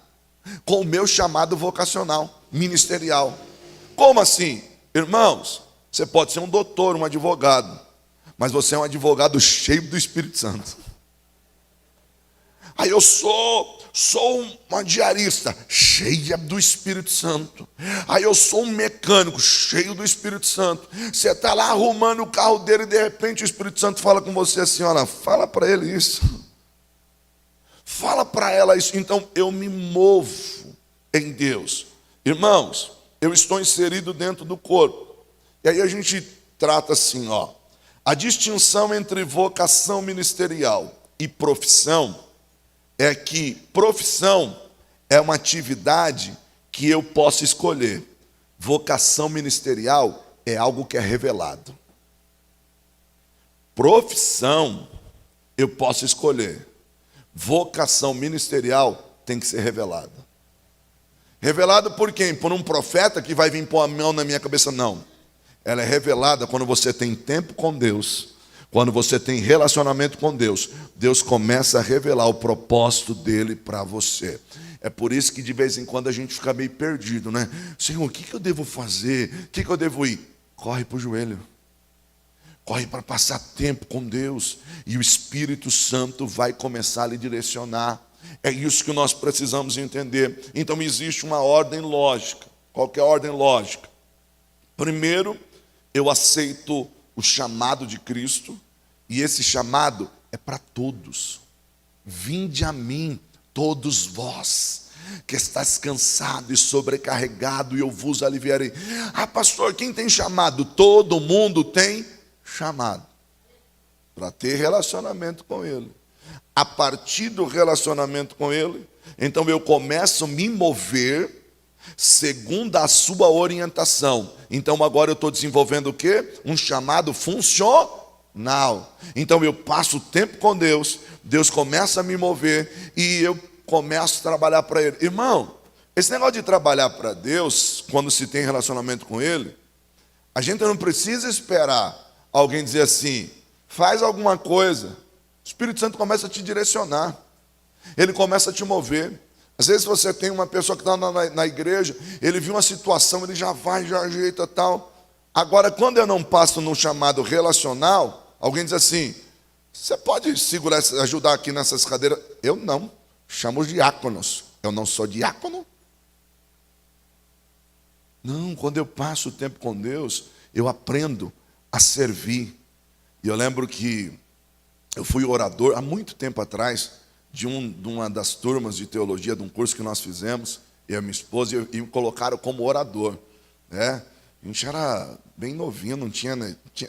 [SPEAKER 1] com o meu chamado vocacional, ministerial. Como assim? Irmãos, você pode ser um doutor, um advogado, mas você é um advogado cheio do Espírito Santo. Aí eu sou uma diarista, cheia do Espírito Santo. Aí eu sou um mecânico, cheio do Espírito Santo. Você está lá arrumando o carro dele e de repente o Espírito Santo fala com você assim: olha, fala para ele isso. Fala para ela isso. Então eu me movo em Deus. Irmãos, eu estou inserido dentro do corpo. E aí a gente trata assim, a distinção entre vocação ministerial e profissão é que profissão é uma atividade que eu posso escolher. Vocação ministerial é algo que é revelado. Profissão eu posso escolher. Vocação ministerial tem que ser revelada. Revelado por quem? Por um profeta que vai vir pôr a mão na minha cabeça? Não. Ela é revelada quando você tem tempo com Deus, quando você tem relacionamento com Deus. Deus começa a revelar o propósito dele para você. É por isso que de vez em quando a gente fica meio perdido, né? Senhor, o que eu devo fazer? O que eu devo ir? Corre para o joelho. Corre para passar tempo com Deus. E o Espírito Santo vai começar a lhe direcionar. É isso que nós precisamos entender. Então existe uma ordem lógica. Qual que é a ordem lógica? Primeiro, eu aceito o chamado de Cristo, e esse chamado é para todos. Vinde a mim, todos vós, que estáis cansado e sobrecarregado, e eu vos aliviarei. Ah, pastor, quem tem chamado? Todo mundo tem chamado, para ter relacionamento com Ele. A partir do relacionamento com Ele, então eu começo a me mover segundo a sua orientação. Então agora eu estou desenvolvendo o quê? Um chamado funcional. Então eu passo o tempo com Deus, Deus começa a me mover e eu começo a trabalhar para Ele. Irmão, esse negócio de trabalhar para Deus, quando se tem relacionamento com Ele, a gente não precisa esperar alguém dizer assim: faz alguma coisa. O Espírito Santo começa a te direcionar, Ele começa a te mover. Às vezes você tem uma pessoa que está na igreja, ele viu uma situação, ele já vai, já ajeita tal. Agora, quando eu não passo no chamado relacional, alguém diz assim: você pode segurar, ajudar aqui nessas cadeiras? Eu não, chamo os diáconos. Eu não sou diácono. Não, quando eu passo o tempo com Deus, eu aprendo a servir. E eu lembro que eu fui orador há muito tempo atrás, de uma das turmas de teologia, de um curso que nós fizemos, eu e minha esposa, e me colocaram como orador. A gente era bem novinho, não tinha,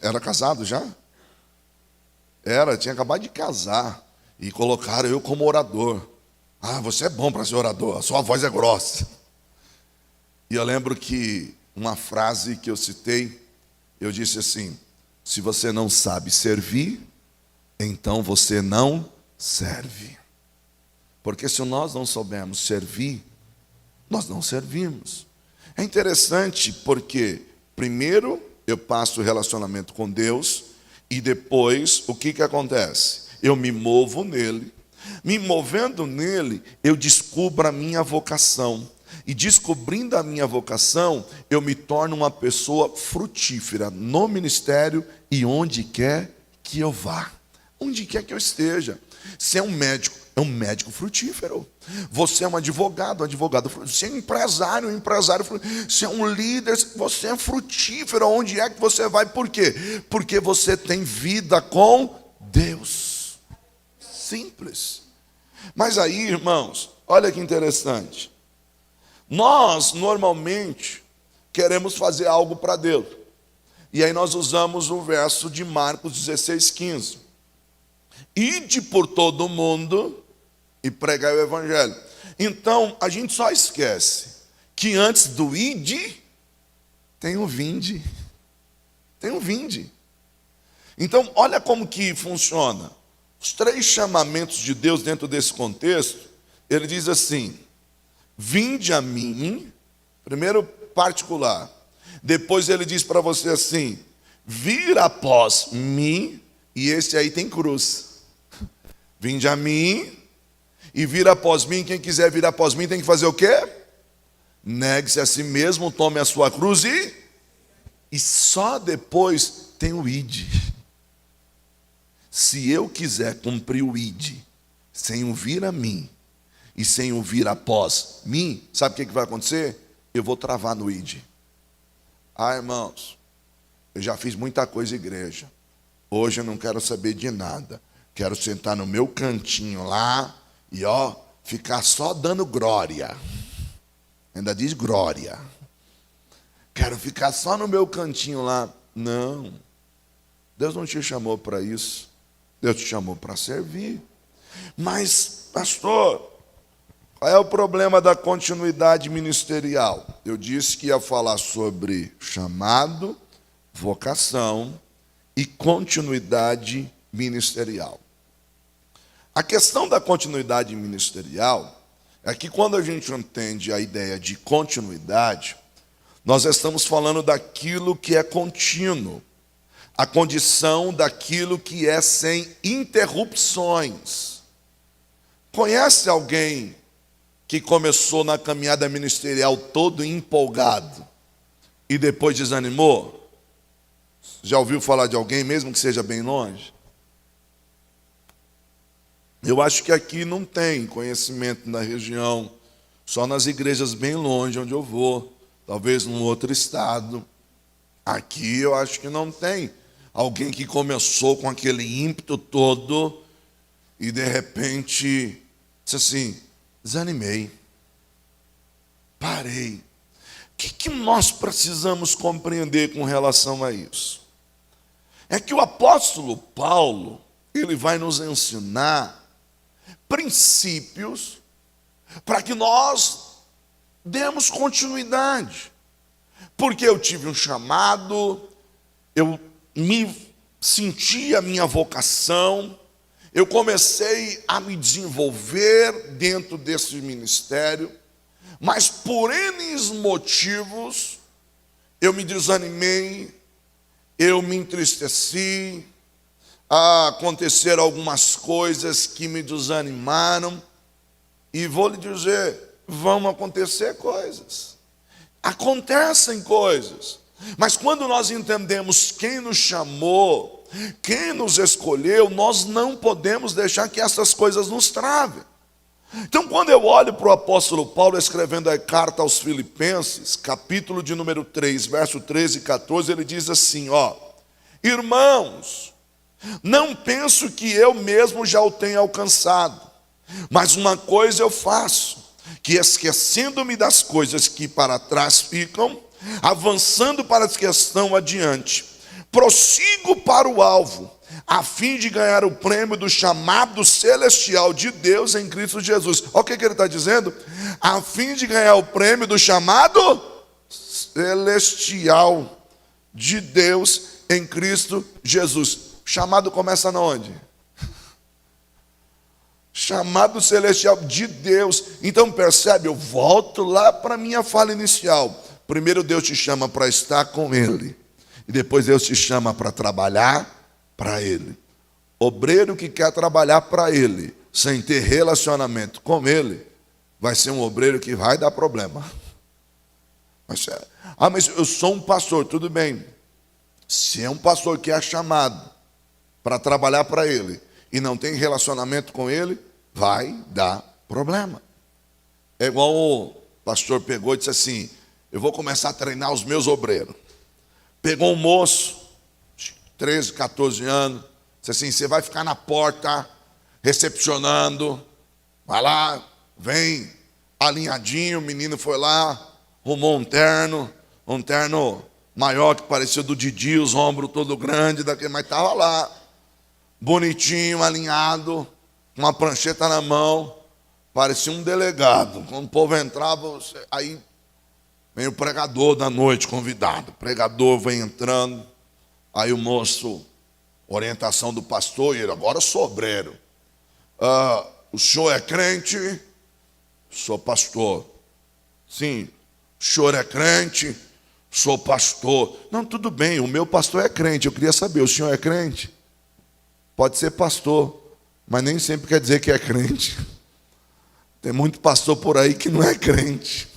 [SPEAKER 1] era casado já? Tinha acabado de casar, e colocaram eu como orador. Ah, você é bom para ser orador, a sua voz é grossa. E eu lembro que uma frase que eu citei, eu disse assim: se você não sabe servir, então você não serve. Porque se nós não soubermos servir, nós não servimos. É interessante porque, primeiro, eu passo o relacionamento com Deus, e depois, o que acontece? Eu me movo nele. Me movendo nele, eu descubro a minha vocação. E descobrindo a minha vocação, eu me torno uma pessoa frutífera no ministério e onde quer que eu vá. Onde quer que eu esteja. Se é um médico, é um médico frutífero. Você é um advogado frutífero. Você é um empresário frutífero. Você é um líder, você é frutífero. Onde é que você vai? Por quê? Porque você tem vida com Deus. Simples. Mas aí, irmãos, olha que interessante. Nós, normalmente, queremos fazer algo para Deus. E aí nós usamos o verso de Marcos 16:15. Ide por todo o mundo e pregai o evangelho. Então, a gente só esquece que antes do ide, tem o vinde. Tem o vinde. Então, olha como que funciona. Os 3 chamamentos de Deus dentro desse contexto, ele diz assim: vinde a mim, primeiro particular. Depois ele diz para você assim: vir após mim, e esse aí tem cruz. Vinde a mim e vir após mim. Quem quiser vir após mim tem que fazer o quê? Negue-se a si mesmo, tome a sua cruz e só depois tem o ide. Se eu quiser cumprir o ide, sem o vir a mim e sem o vir após mim, sabe o que vai acontecer? Eu vou travar no ide. Irmãos, eu já fiz muita coisa igreja. Hoje eu não quero saber de nada. Quero sentar no meu cantinho lá e ficar só dando glória. Ainda diz glória. Quero ficar só no meu cantinho lá. Não. Deus não te chamou para isso. Deus te chamou para servir. Mas, pastor, qual é o problema da continuidade ministerial? Eu disse que ia falar sobre chamado, vocação e continuidade ministerial. A questão da continuidade ministerial é que quando a gente entende a ideia de continuidade, nós estamos falando daquilo que é contínuo, a condição daquilo que é sem interrupções. Conhece alguém que começou na caminhada ministerial todo empolgado e depois desanimou? Já ouviu falar de alguém, mesmo que seja bem longe? Eu acho que aqui não tem conhecimento na região, só nas igrejas bem longe onde eu vou, talvez num outro estado. Aqui eu acho que não tem alguém que começou com aquele ímpeto todo e de repente disse assim: desanimei, parei. O que nós precisamos compreender com relação a isso? É que o apóstolo Paulo, ele vai nos ensinar princípios para que nós demos continuidade. Porque eu tive um chamado, eu me senti a minha vocação, eu comecei a me desenvolver dentro desse ministério, mas por N motivos eu me desanimei, eu me entristeci, aconteceram algumas coisas que me desanimaram, e vou lhe dizer, vão acontecer coisas, acontecem coisas, mas quando nós entendemos quem nos chamou, quem nos escolheu, nós não podemos deixar que essas coisas nos travem. Então, quando eu olho para o apóstolo Paulo escrevendo a carta aos Filipenses, capítulo de número 3, verso 13 e 14, ele diz assim, irmãos, não penso que eu mesmo já o tenha alcançado, mas uma coisa eu faço, que esquecendo-me das coisas que para trás ficam, avançando para as que estão adiante, prossigo para o alvo, a fim de ganhar o prêmio do chamado celestial de Deus em Cristo Jesus. Olha o que ele está dizendo: a fim de ganhar o prêmio do chamado celestial de Deus em Cristo Jesus. O chamado começa onde? Chamado celestial de Deus. Então percebe, eu volto lá para a minha fala inicial. Primeiro Deus te chama para estar com Ele, e depois Deus te chama para trabalhar para Ele. Obreiro que quer trabalhar para Ele, sem ter relacionamento com Ele, vai ser um obreiro que vai dar problema. Mas eu sou um pastor, tudo bem. Se é um pastor que é chamado para trabalhar para Ele e não tem relacionamento com Ele, vai dar problema. É igual o pastor pegou e disse assim: eu vou começar a treinar os meus obreiros. Pegou um moço, 13, 14 anos, disse assim: você vai ficar na porta, recepcionando, vai lá, vem, alinhadinho, o menino foi lá, arrumou um terno maior que parecia do Didi, os ombros todo grande, mas estava lá, bonitinho, alinhado, com uma prancheta na mão, parecia um delegado. Quando o povo entrava, aí vem o pregador da noite, convidado. O pregador vem entrando, aí o moço, orientação do pastor, e ele, agora sou obreiro. O senhor é crente? Sou pastor. Sim. O senhor é crente? Sou pastor. Não, tudo bem, o meu pastor é crente. Eu queria saber, o senhor é crente? Pode ser pastor, mas nem sempre quer dizer que é crente. Tem muito pastor por aí que não é crente.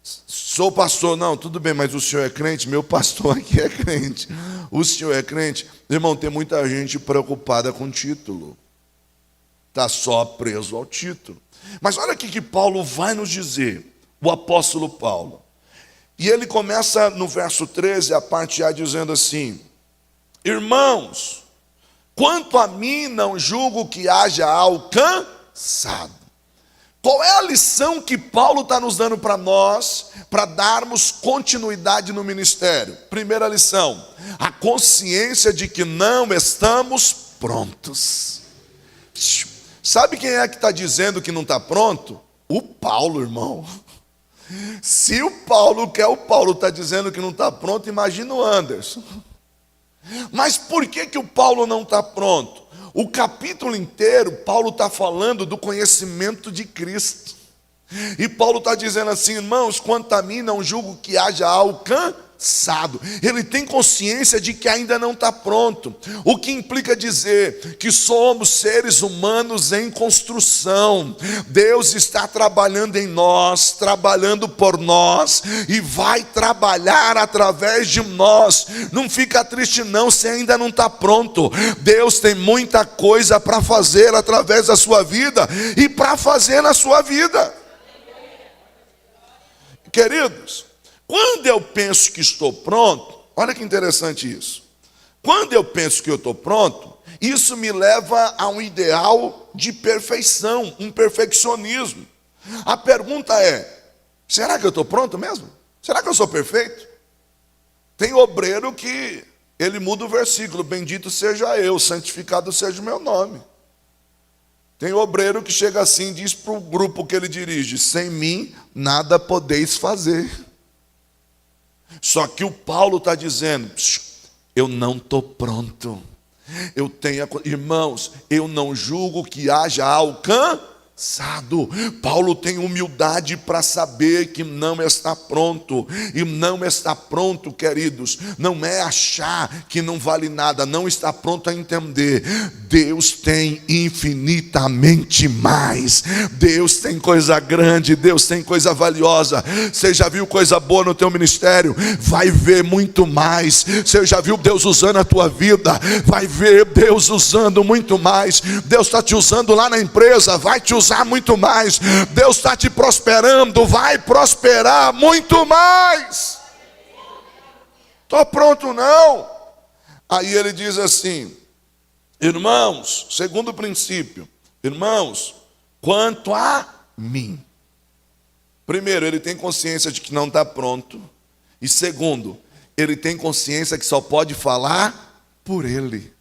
[SPEAKER 1] Sou pastor, não, tudo bem, mas o senhor é crente? Meu pastor aqui é crente. O senhor é crente? Irmão, tem muita gente preocupada com título. Está só preso ao título. Mas olha aqui que Paulo vai nos dizer, o apóstolo Paulo. E ele começa no verso 13, a parte A, dizendo assim: irmãos, quanto a mim não julgo que haja alcançado. Qual é a lição que Paulo está nos dando para nós, para darmos continuidade no ministério? Primeira lição, a consciência de que não estamos prontos. Sabe quem é que está dizendo que não está pronto? O Paulo, irmão. Se o Paulo está dizendo que não está pronto, imagina o Anderson. Mas por que o Paulo não está pronto? O capítulo inteiro, Paulo está falando do conhecimento de Cristo. E Paulo está dizendo assim, irmãos, quanto a mim não julgo que haja alcançado. Ele tem consciência de que ainda não está pronto. O que implica dizer que somos seres humanos em construção. Deus está trabalhando em nós, trabalhando por nós, e vai trabalhar através de nós. Não fica triste não, se ainda não está pronto. Deus tem muita coisa para fazer através da sua vida e para fazer na sua vida. Queridos, quando eu penso que estou pronto, olha que interessante isso. Quando eu penso que eu estou pronto, isso me leva a um ideal de perfeição, um perfeccionismo. A pergunta é, será que eu estou pronto mesmo? Será que eu sou perfeito? Tem obreiro que ele muda o versículo, bendito seja eu, santificado seja o meu nome. Tem obreiro que chega assim e diz para o grupo que ele dirige, sem mim nada podeis fazer. Só que o Paulo está dizendo, eu não estou pronto. Irmãos, eu não julgo que haja alcançado. Paulo tem humildade para saber que não está pronto. E não está pronto, queridos, não é achar que não vale nada, não está pronto a entender. Deus tem infinitamente mais. Deus tem coisa grande, Deus tem coisa valiosa. Você já viu coisa boa no teu ministério? Vai ver muito mais. Você já viu Deus usando a tua vida? Vai ver Deus usando muito mais. Deus está te usando lá na empresa, vai te usar muito mais. Deus está te prosperando, vai prosperar muito mais. Estou pronto não. Aí ele diz assim, irmãos, segundo princípio, irmãos, quanto a mim. Primeiro, ele tem consciência de que não está pronto. E segundo, ele tem consciência que só pode falar por ele.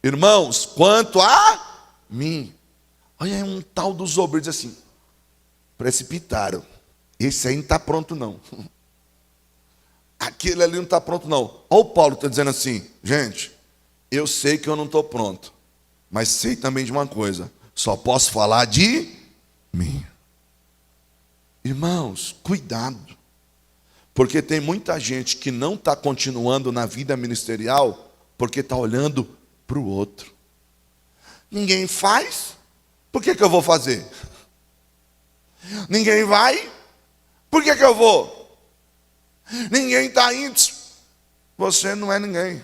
[SPEAKER 1] Irmãos, quanto a mim. Olha, um tal dos obreiros diz assim, precipitaram. Esse aí não está pronto não. Aquele ali não está pronto não. Olha o Paulo está dizendo assim, gente, eu sei que eu não estou pronto, mas sei também de uma coisa, só posso falar de mim. Irmãos, cuidado, porque tem muita gente que não está continuando na vida ministerial, porque está olhando para o outro. Ninguém faz, por que eu vou fazer? Ninguém vai, por que eu vou? Ninguém está indo, você não é ninguém.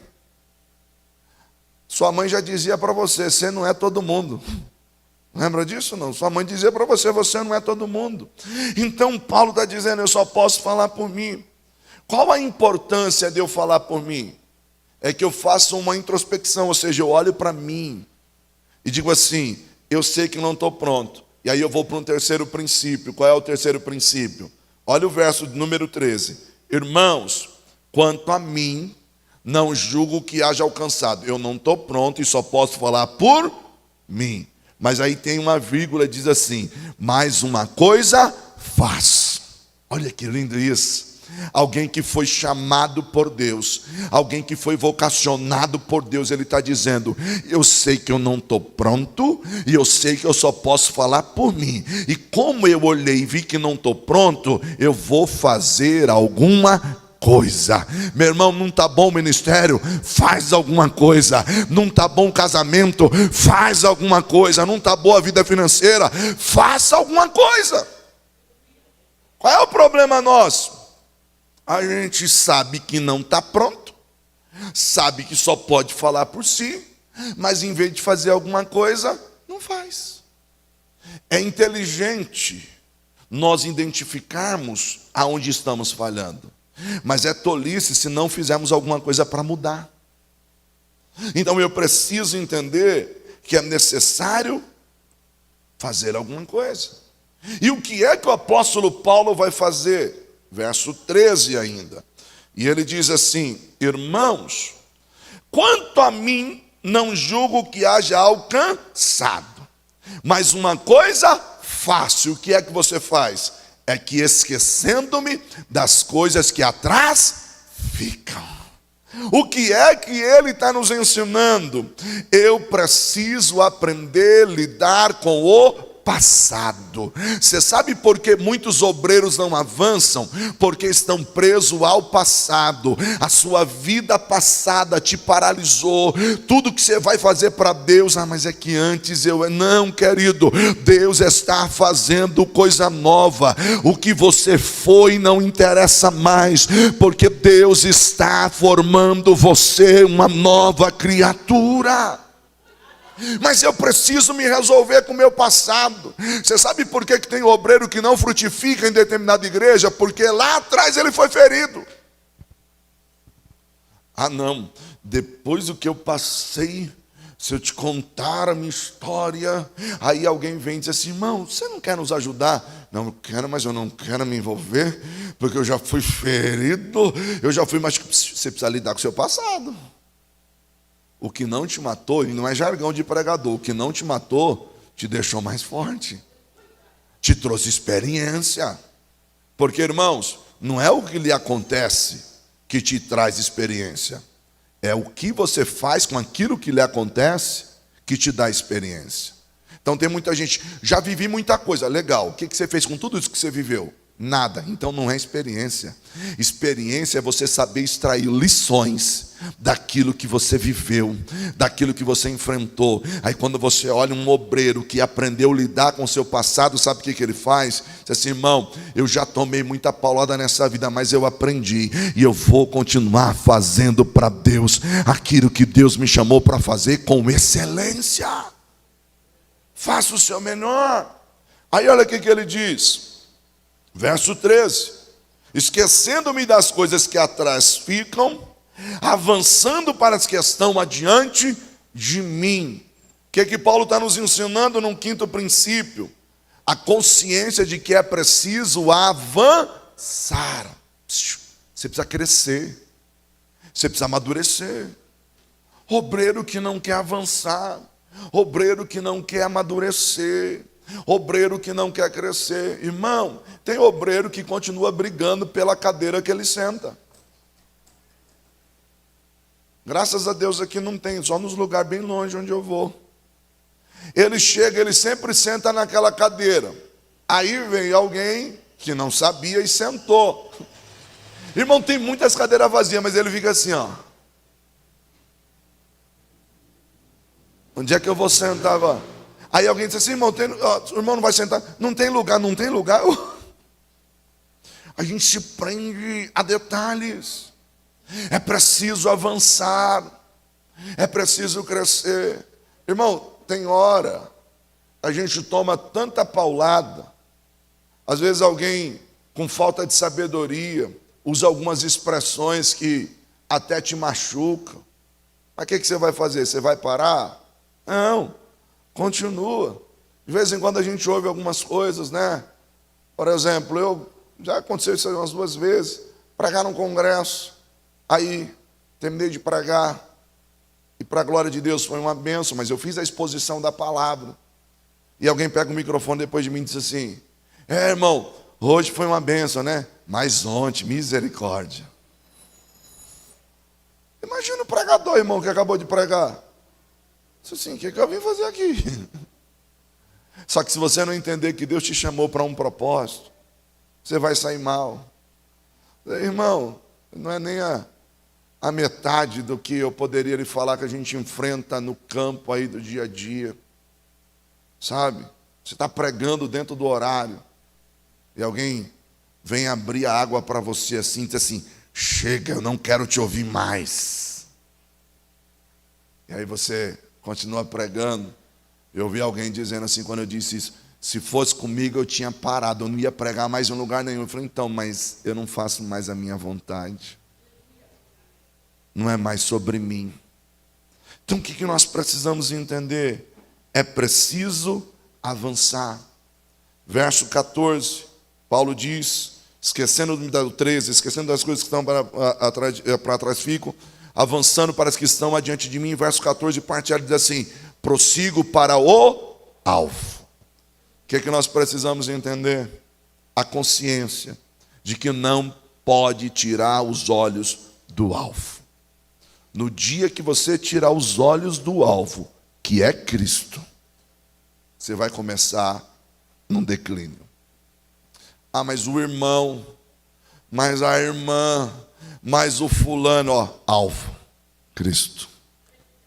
[SPEAKER 1] Sua mãe já dizia para você, você não é todo mundo. Lembra disso não? Sua mãe dizia para você, você não é todo mundo. Então Paulo está dizendo, eu só posso falar por mim. Qual a importância de eu falar por mim? É que eu faço uma introspecção, ou seja, eu olho para mim e digo assim, eu sei que não estou pronto. E aí eu vou para um terceiro princípio. Qual é o terceiro princípio? Olha o verso número 13. Irmãos, quanto a mim, não julgo que haja alcançado. Eu não estou pronto e só posso falar por mim. Mas aí tem uma vírgula, diz assim: mais uma coisa faço. Olha que lindo isso. Alguém que foi chamado por Deus, alguém que foi vocacionado por Deus, ele está dizendo: eu sei que eu não estou pronto, e eu sei que eu só posso falar por mim, e como eu olhei e vi que não estou pronto, eu vou fazer alguma coisa. Meu irmão, não está bom o ministério? Faz alguma coisa. Não está bom o casamento? Faz alguma coisa. Não está boa a vida financeira? Faça alguma coisa. Qual é o problema nosso? A gente sabe que não está pronto, sabe que só pode falar por si, mas em vez de fazer alguma coisa, não faz. É inteligente nós identificarmos aonde estamos falhando, mas é tolice se não fizermos alguma coisa para mudar. Então eu preciso entender que é necessário fazer alguma coisa. E o que é que o apóstolo Paulo vai fazer? Verso 13 ainda. E ele diz assim: irmãos, quanto a mim, não julgo que haja alcançado, mas uma coisa faço. O que é que você faz? É que esquecendo-me das coisas que atrás ficam. O que é que ele está nos ensinando? Eu preciso aprender a lidar com o passado. Você sabe por que muitos obreiros não avançam? Porque estão presos ao passado. A sua vida passada te paralisou. Tudo que você vai fazer para Deus, mas é que antes eu... Não, querido, Deus está fazendo coisa nova. O que você foi não interessa mais, porque Deus está formando você uma nova criatura. Mas eu preciso me resolver com o meu passado. Você sabe por que tem obreiro que não frutifica em determinada igreja? Porque lá atrás ele foi ferido. Ah não, depois do que eu passei, se eu te contar a minha história, aí alguém vem e diz assim: irmão, você não quer nos ajudar? Não, eu quero, mas eu não quero me envolver, porque eu já fui ferido, eu já fui, mas você precisa lidar com o seu passado. O que não te matou, e não é jargão de pregador, o que não te matou, te deixou mais forte, te trouxe experiência. Porque, irmãos, não é o que lhe acontece que te traz experiência, é o que você faz com aquilo que lhe acontece que te dá experiência. Então tem muita gente: já vivi muita coisa, legal, o que você fez com tudo isso que você viveu? Nada. Então não é experiência. Experiência é você saber extrair lições daquilo que você viveu, daquilo que você enfrentou. Aí quando você olha um obreiro que aprendeu a lidar com o seu passado, sabe o que ele faz? Diz assim: irmão, eu já tomei muita paulada nessa vida, mas eu aprendi, e eu vou continuar fazendo para Deus aquilo que Deus me chamou para fazer com excelência. Faça o seu melhor. Aí olha o que ele diz. Verso 13: esquecendo-me das coisas que atrás ficam, avançando para as que estão adiante de mim. O que Paulo está nos ensinando num quinto princípio? A consciência de que é preciso avançar. Você precisa crescer, você precisa amadurecer. Obreiro que não quer avançar, obreiro que não quer amadurecer, obreiro que não quer crescer. Irmão, tem obreiro que continua brigando pela cadeira que ele senta. Graças a Deus aqui não tem, só nos lugares bem longe onde eu vou. Ele chega, ele sempre senta naquela cadeira. Aí vem alguém que não sabia e sentou. Irmão, tem muitas cadeiras vazias, mas ele fica assim, ó. Onde é que eu vou sentar agora? Aí alguém diz assim: irmão, o irmão não vai sentar. Não tem lugar, não tem lugar. A gente se prende a detalhes. É preciso avançar, é preciso crescer. Irmão, tem hora a gente toma tanta paulada. Às vezes alguém com falta de sabedoria usa algumas expressões que até te machucam. Mas o que você vai fazer? Você vai parar? Não, continua. De vez em quando a gente ouve algumas coisas, né? Por exemplo, já aconteceu isso umas 2 vezes, pregar num congresso, aí terminei de pregar, e para a glória de Deus foi uma bênção, mas eu fiz a exposição da palavra, e alguém pega o microfone depois de mim e diz assim, irmão, hoje foi uma bênção, né? Mas ontem, misericórdia. Imagina o pregador, irmão, que acabou de pregar. Disse assim, o que eu vim fazer aqui? Só que se você não entender que Deus te chamou para um propósito, você vai sair mal. Irmão, não é nem a metade do que eu poderia lhe falar que a gente enfrenta no campo aí do dia a dia. Sabe? Você está pregando dentro do horário e alguém vem abrir a água para você assim, diz assim, chega, eu não quero te ouvir mais. E aí você continua pregando. Eu ouvi alguém dizendo assim, quando eu disse isso, se fosse comigo eu tinha parado, eu não ia pregar mais em lugar nenhum. Eu falei, então, mas eu não faço mais a minha vontade. Não é mais sobre mim. Então o que nós precisamos entender? É preciso avançar. Verso 14, Paulo diz, esquecendo do 13, esquecendo das coisas que estão para trás ficam, avançando para as que estão adiante de mim. Verso 14, parte A diz assim, prossigo para o alvo. O que nós precisamos entender? A consciência de que não pode tirar os olhos do alvo. No dia que você tirar os olhos do alvo, que é Cristo, você vai começar num declínio. Ah, mas o irmão, mas a irmã, mas o fulano, alvo, Cristo,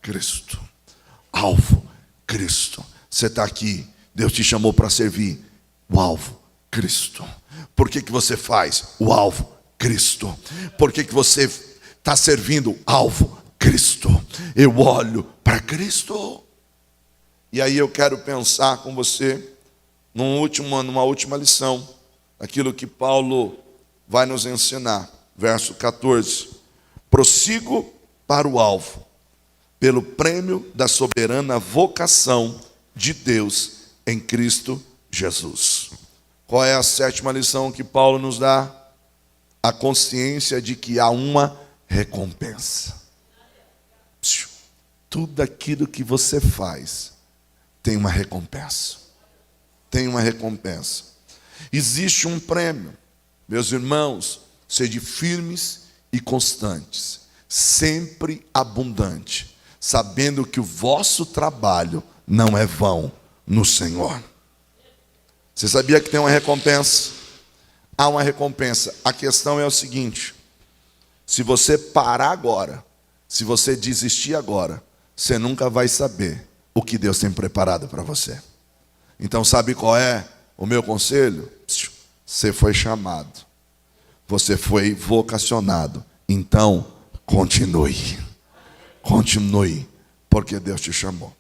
[SPEAKER 1] Cristo, alvo, Cristo. Você está aqui, Deus te chamou para servir, o alvo, Cristo. Por que você faz? O alvo, Cristo. Por que você está servindo? Alvo, Cristo. Eu olho para Cristo. E aí eu quero pensar com você numa última lição, aquilo que Paulo vai nos ensinar. Verso 14. Prossigo para o alvo, pelo prêmio da soberana vocação de Deus em Cristo Jesus. Qual é a 7ª lição que Paulo nos dá? A consciência de que há uma recompensa. Tudo aquilo que você faz tem uma recompensa. Tem uma recompensa. Existe um prêmio. Meus irmãos, sede firmes e constantes, sempre abundante, sabendo que o vosso trabalho não é vão no Senhor. Você sabia que tem uma recompensa? Há uma recompensa. A questão é o seguinte: se você parar agora, se você desistir agora, você nunca vai saber o que Deus tem preparado para você. Então sabe qual é o meu conselho? Você foi chamado, você foi vocacionado, então continue, porque Deus te chamou.